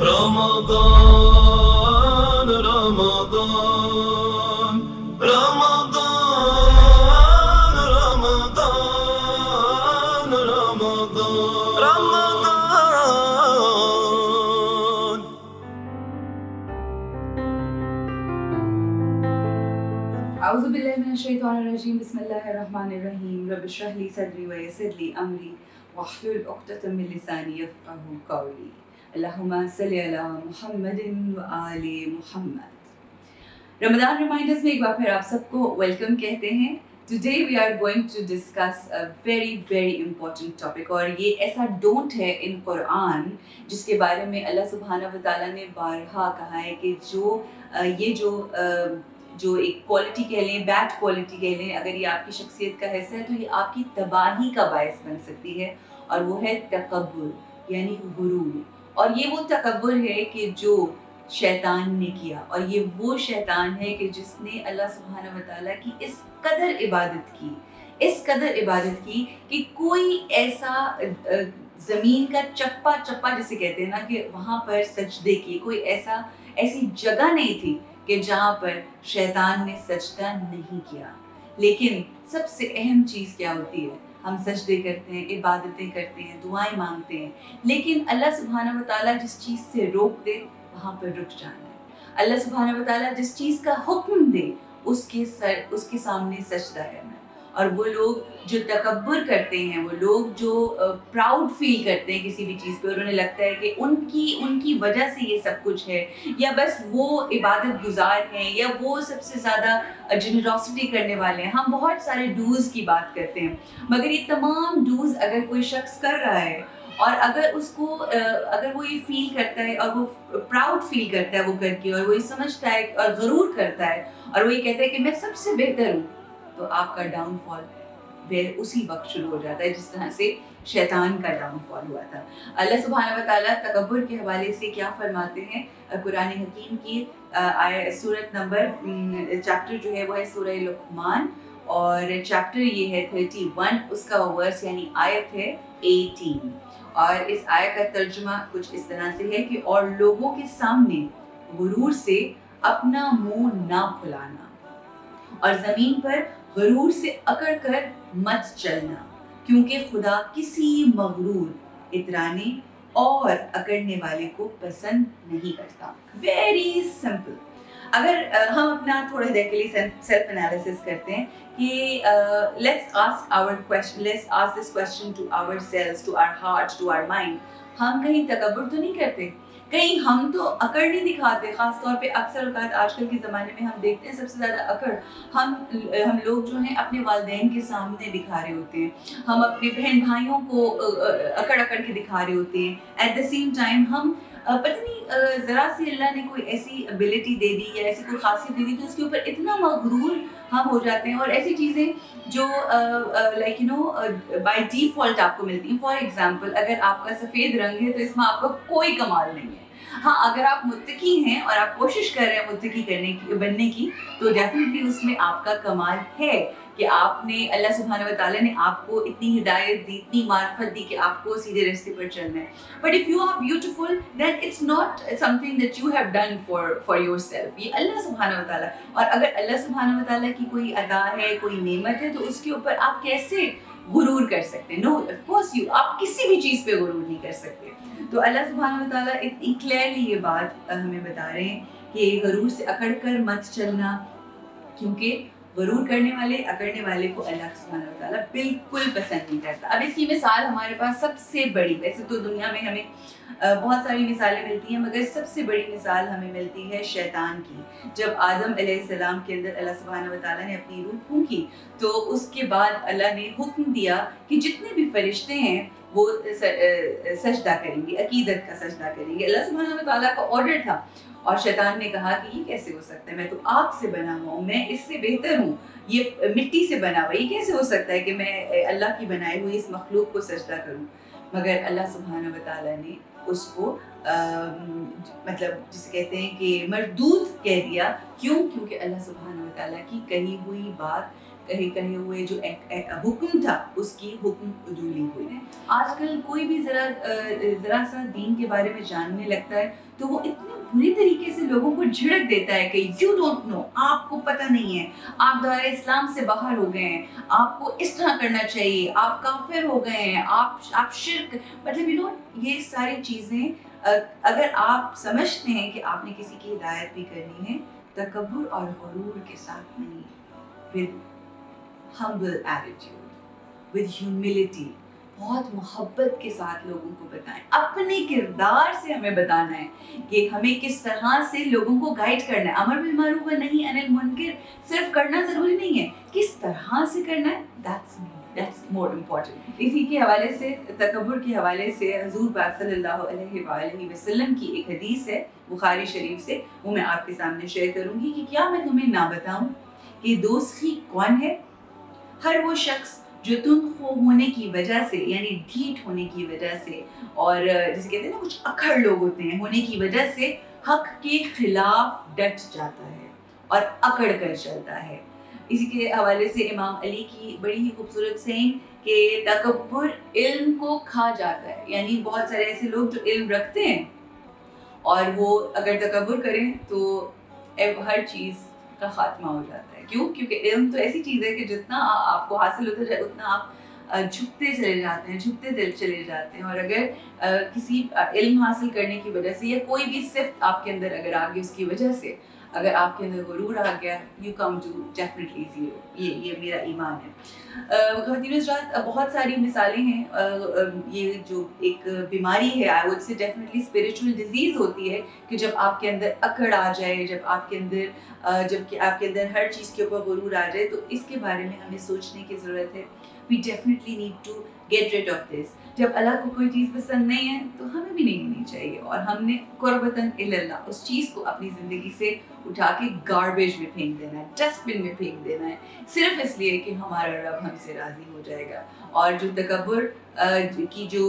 رمضان رمضان رمضان رمضان رمضان رمضان. اعوذ باللہ من الشیطان الرجیم. بسم اللہ الرحمن الرحیم. رب اشرح لی صدری ویسر لی امری واحلل عقدۃ من لسانی یفقهوا قولی. اللہم صلی علی محمد و آل محمد. رمضان ریمائنڈرز میں ایک بار پھر آپ سب کو ویلکم کہتے ہیں. Today we are going to discuss a very very important topic, اور یہ ایسا ڈونٹ ہے ان قرآن جس کے بارے میں اللہ سبحانہ و تعالیٰ نے بارہا کہا ہے کہ جو ایک کوالٹی کہہ لیں، بیڈ کوالٹی کہہ لیں، اگر یہ آپ کی شخصیت کا حصہ ہے تو یہ آپ کی تباہی کا باعث بن سکتی ہے، اور وہ ہے تکبر یعنی غرور. اور یہ وہ تکبر ہے کہ جو شیطان نے کیا، اور یہ وہ شیطان ہے کہ جس نے اللہ سبحانہ و تعالیٰ کی اس قدر عبادت کی کہ کوئی ایسا زمین کا چپا جسے کہتے ہیں نا کہ وہاں پر سجدے کی کوئی ایسی جگہ نہیں تھی کہ جہاں پر شیطان نے سجدہ نہیں کیا. لیکن سب سے اہم چیز کیا ہوتی ہے؟ ہم سجدے کرتے ہیں، عبادتیں کرتے ہیں، دعائیں مانگتے ہیں، لیکن اللہ سبحانہ و تعالیٰ جس چیز سے روک دے وہاں پر رک جانا ہے. اللہ سبحانہ و تعالیٰ جس چیز کا حکم دے اس کے سامنے سجدہ کرنا ہے. اور وہ لوگ جو تکبر کرتے ہیں، وہ لوگ جو پراؤڈ فیل کرتے ہیں کسی بھی چیز پہ، اور انہیں لگتا ہے کہ ان کی وجہ سے یہ سب کچھ ہے، یا بس وہ عبادت گزار ہیں، یا وہ سب سے زیادہ جنراسٹی کرنے والے ہیں. ہم بہت سارے ڈوز کی بات کرتے ہیں، مگر یہ تمام ڈوز اگر کوئی شخص کر رہا ہے اور اگر وہ یہ فیل کرتا ہے اور وہ پراؤڈ فیل کرتا ہے وہ کر کے، اور وہ یہ سمجھتا ہے اور غرور کرتا ہے اور وہ یہ کہتا ہے کہ میں سب سے بہتر ہوں، تو آپ کا ڈاؤن فال اسی وقت شروع ہو جاتا ہے جس طرح سے شیطان کا ڈاؤن فال ہوا تھا. اللہ سبحانہ و تعالیٰ تکبر کے حوالے سے کیا فرماتے ہیں؟ قرآن حکیم کی سورت نمبر چیپٹر جو ہے وہ ہے سورہ لقمان، اور چیپٹر یہ ہے 31، اس کا ورس یعنی آیت ہے 18. اور اس آیت کا ترجمہ کچھ اس طرح سے ہے کہ اور لوگوں کے سامنے غرور سے اپنا منہ نہ کھلانا، اور زمین پر غرور سے اکڑ کر مت چلنا، کیونکہ خدا کسی مغرور، اترانے اور اکڑنے والے کو پسند نہیں کرتا. Very simple. اگر ہم اپنا تھوڑا دیر کے لیے سیلف انالیسس کرتے ہیں کہ let's ask this question to our selves, to our heart, to our mind. ہم کہیں تکبر تو نہیں کرتے؟ کہیں ہم تو اکڑ نہیں دکھاتے؟ خاص طور پہ اکثر اوقات آج کل کے زمانے میں ہم دیکھتے ہیں سب سے زیادہ اکڑ ہم لوگ جو ہیں اپنے والدین کے سامنے دکھا رہے ہوتے ہیں، ہم اپنے بہن بھائیوں کو اکڑ کے دکھا رہے ہوتے ہیں. ایٹ دا سیم ٹائم ہم پتہ نہیں ذرا سی اللہ نے کوئی ایسی ابیلٹی دے دی یا ایسی کوئی خاصیت دے دی تو اس کے اوپر اتنا مغرور ہم ہو جاتے ہیں، اور ایسی چیزیں جو لائک بائی ڈیفالٹ آپ کو ملتی ہیں. فار ایگزامپل، اگر آپ کا سفید رنگ ہے تو اس میں آپ کا کوئی کمال نہیں ہے. ہاں، اگر آپ متقی ہیں اور آپ کوشش کر رہے ہیں متقی بننے کی تو ڈیفینیٹلی اس میں آپ کا کمال ہے کہ آپ نے اللہ سبحانہ و تعالیٰ نے آپ کو اتنی ہدایت دی، اتنی معرفت دی کہ آپ کو سیدھے راستے پر چلنا ہے. But if you are beautiful then it's not something that you have done for your self. یہ اللہ سبحانہ و تعالیٰ، اور اگر اللہ سبحانہ و تعالیٰ کی کوئی عطا ہے، کوئی نعمت ہے، تو اس کے اوپر آپ کیسے غرور کر سکتے ہیں؟ نو آف کورس آپ کسی بھی چیز پہ غرور نہیں کر سکتے. تو اللہ سبحانہ و تعالیٰ اتنی کلیئرلی یہ بات ہمیں بتا رہے ہیں کہ غرور سے اکڑ کر مت چلنا، کیونکہ غرور کرنے والے، اکڑنے والے کو اللہ سبحانہ و تعالیٰ بالکل پسند نہیں کرتا. اب اس کی مثال ہمارے پاس سب سے بڑی، ویسے تو دنیا میں ہمیں بہت ساری مثالیں ملتی ہیں، مگر سب سے بڑی مثال ہمیں ملتی ہے شیطان کی. جب آدم علیہ السلام کے اندر اللہ سبحانہ و تعالیٰ نے اپنی روح پھونکی تو اس کے بعد اللہ نے حکم دیا کہ جتنے بھی فرشتے ہیں وہ سجدہ کریں گے، عقیدت کا سجدہ کریں گے. اللہ سبحانہ و تعالیٰ کا آرڈر تھا، اور شیطان نے کہا کہ یہ کیسے ہو سکتا ہے، میں تو آگ سے بنا ہوا ہوں، میں اس سے بہتر ہوں، یہ مٹی سے بنا ہوا، یہ کیسے ہو سکتا ہے کہ میں اللہ کی بنائی ہوئی اس مخلوق کو سجدہ کروں. مگر اللہ سبحانہ و تعالیٰ نے اس کو مطلب جسے کہتے ہیں کہ مردود کہہ دیا. کیوں؟ کیونکہ اللہ سبحانہ و تعالیٰ کی کہی ہوئی بات کہے ہوئے جو حکم تھا اس کی حکم عدولی ہوئی. آج کل کوئی بھی ذرا سا دین کے بارے میں جاننے لگتا ہے تو وہ اتنے بری طریقے سے لوگوں کو جھڑک دیتا ہے کہ یو ڈونٹ نو، آپ کو پتہ نہیں ہے، آپ دائرہ اسلام سے باہر ہو گئے ہیں، آپ کو اس طرح کرنا چاہیے، آپ کافر ہو گئے ہیں، آپ شرک. مطلب یہ ساری چیزیں اگر آپ سمجھتے ہیں کہ آپ نے کسی کی ہدایت بھی کرنی ہے، تکبر اور غرور کے ساتھ نہیں، with humble attitude, with humility، بہت محبت کے ساتھ لوگوں کو بتائیں. اپنے کردار سے ہمیں بتانا ہے کہ ہمیں کس طرح سے لوگوں کو گائیڈ کرنا ہے. امر بالمعروف و نہی عن المنکر صرف کرنا ضروری نہیں ہے، کس طرح سے کرنا ہے، that's more important. اسی کے حوالے سے، تکبر کے حوالے سے حضور پاک صلی اللہ علیہ وآلہ وسلم کی ایک حدیث ہے بخاری شریف سے، وہ میں آپ کے سامنے شیئر کروں گی کہ کیا میں تمہیں نہ بتاؤں کہ دوستی کون ہے؟ ہر وہ شخص جو تندخو ہونے کی وجہ سے، یعنی ڈھیٹ ہونے کی وجہ سے، اور جسے کہتے ہیں نا کچھ اکھڑ لوگ ہوتے ہیں، ہونے کی وجہ سے حق کے خلاف ڈٹ جاتا ہے اور اکڑ کر چلتا ہے. اسی کے حوالے سے امام علی کی بڑی ہی خوبصورت سینگ کہ تکبر علم کو کھا جاتا ہے. یعنی بہت سارے ایسے لوگ جو علم رکھتے ہیں اور وہ اگر تکبر کریں تو ہر چیز کا خاتمہ ہو جاتا ہے. کیوں؟ کیونکہ علم تو ایسی چیز ہے کہ جتنا آپ کو حاصل ہوتا جائے اتنا آپ جھکتے چلے جاتے ہیں، جھکتے دل چلے جاتے ہیں. اور اگر کسی علم حاصل کرنے کی وجہ سے یا کوئی بھی صفت آپ کے اندر اگر آ گئی اس کی وجہ سے، اگر آپ کے اندر غرور آ گیا، you come to definitely zero. یہ میرا ایمان ہے. خواتین حضرات، بہت ساری مثالیں ہیں. یہ جو ایک بیماری ہے، I would say definitely spiritual disease ہوتی ہے کہ جب آپ کے اندر اکڑ آ جائے، جب آپ کے اندر ہر چیز کے اوپر غرور آ جائے، تو اس کے بارے میں ہمیں سوچنے کی ضرورت ہے. We definitely need to get rid of this. جب اللہ کو کوئی چیز پسند نہیں ہے تو ہمیں بھی نہیں ہونی چاہیے، اور ہم نے قربتاً الی اللہ اس چیز کو اپنی زندگی سے اٹھا کے گاربیج میں پھینک دینا ہے، ڈسٹ بن میں پھینک دینا ہے، صرف اس لیے کہ ہمارا رب ہم سے راضی ہو جائے گا. اور جو تکبر کی جو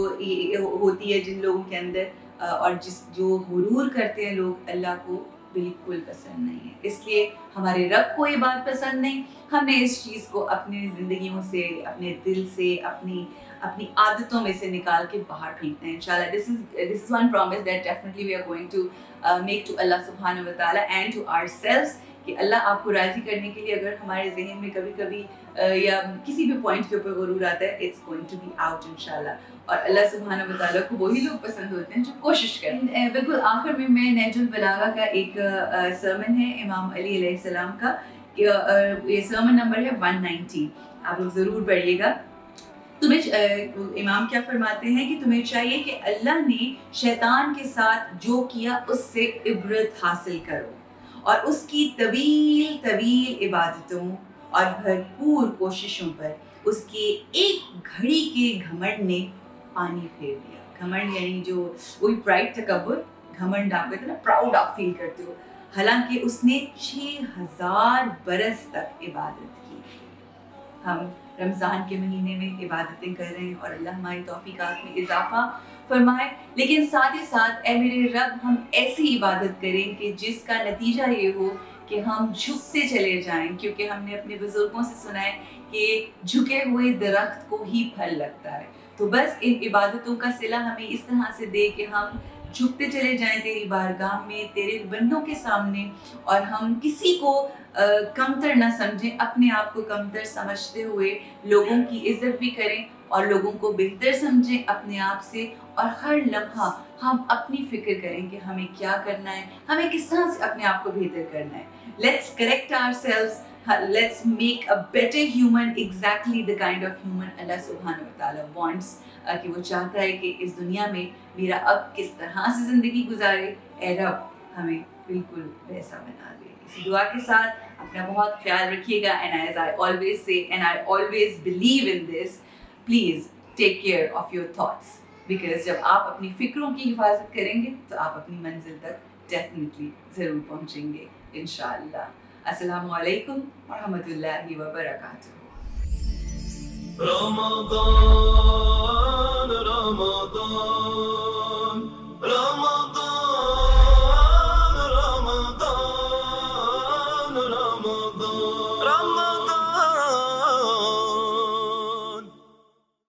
ہوتی ہے جن لوگوں کے اندر، اور جو غرور کرتے ہیں لوگ، اللہ کو بالکل پسند نہیں ہے. اس لیے ہمارے رب کو یہ بات پسند نہیں. ہم نے اس چیز کو اپنی زندگیوں سے، اپنے دل سے، اپنی عادتوں میں سے نکال کے باہر پھینکنا ہے انشاءاللہ. This is one promise that definitely we are going to make to Allah subhanahu wa ta'ala and to ourselves, کہ اللہ آپ کو راضی کرنے کے لیے اگر ہمارے ذہن میں کبھی کبھی یا کسی بھی پوائنٹ کے اوپر غرور آتا ہے، it's going to be out انشاءاللہ. اور اللہ سبحانہ و تعالیٰ کو وہی لوگ پسند ہوتے ہیں جو کوشش کرتے ہیں. بالکل آخر میں نہج البلاغہ کا ایک سرمن ہے امام علی علیہ السلام کا، یہ سرمن نمبر ہے 190. آپ لوگ ضرور پڑھیے گا. امام کیا فرماتے ہیں کہ تمہیں چاہیے کہ اللہ نے شیطان کے ساتھ جو کیا اس سے عبرت حاصل کرو، اور اس کی طویل عبادتوں اور بھرپور کوششوں پر اس کے ایک گھڑی کے گھمنڈ نے پانی پھیر دیا. گھمنڈ یعنی جو وہی پرائڈ، تکبر، گھمنڈ آپ کہتے ہیں نا، پراؤڈ آپ فیل کرتے ہو. حالانکہ اس نے 6000 برس تک عبادت کی. ہم رمضان کے مہینے میں عبادتیں کر رہے ہیں اور اللہ ہماری توفیقات میں اضافہ فرمائے، لیکن ساتھ ہی ساتھ اے میرے رب ہم ایسی عبادت کریں کہ جس کا نتیجہ یہ ہو کہ ہم جھکتے چلے جائیں، کیونکہ ہم نے اپنے بزرگوں سے سنا ہے کہ جھکے ہوئے درخت کو ہی پھل لگتا ہے. تو بس ان عبادتوں کا صلہ ہمیں اس طرح سے دے کہ ہم جھکتے چلے جائیں تیری بارگاہ میں، تیرے بندوں کے سامنے، اور ہم کسی کو کمتر نہ سمجھیں، اپنے آپ کو کمتر سمجھتے ہوئے لوگوں کی عزت بھی کریں اور لوگوں کو بہتر سمجھیں اپنے آپ سے. اور ہر لمحہ ہم اپنی فکر کریں کہ ہمیں کیا کرنا ہے، ہمیں کس طرح سے اپنے آپ کو بہتر کرنا ہے. Let's correct ourselves. Let's make a better human, exactly the kind of human Allah subhanahu wa ta'ala wants. کہ وہ چاہتا ہے کہ اس دنیا میں میرا اب کس طرح سے زندگی گزارے. اے رب ہمیں بالکل ویسا بنا دے. اسی دعا کے ساتھ اپنا بہت خیال رکھیے گا. And as I always say, and I always believe in this, please take care of your thoughts. Because جب آپ اپنی فکروں کی حفاظت کریں گے تو آپ اپنی منزل تک ڈیفینیٹلی ضرور پہنچیں گے انشاءاللہ. السلام علیکم ورحمۃ اللہ وبرکاتہ. رمضان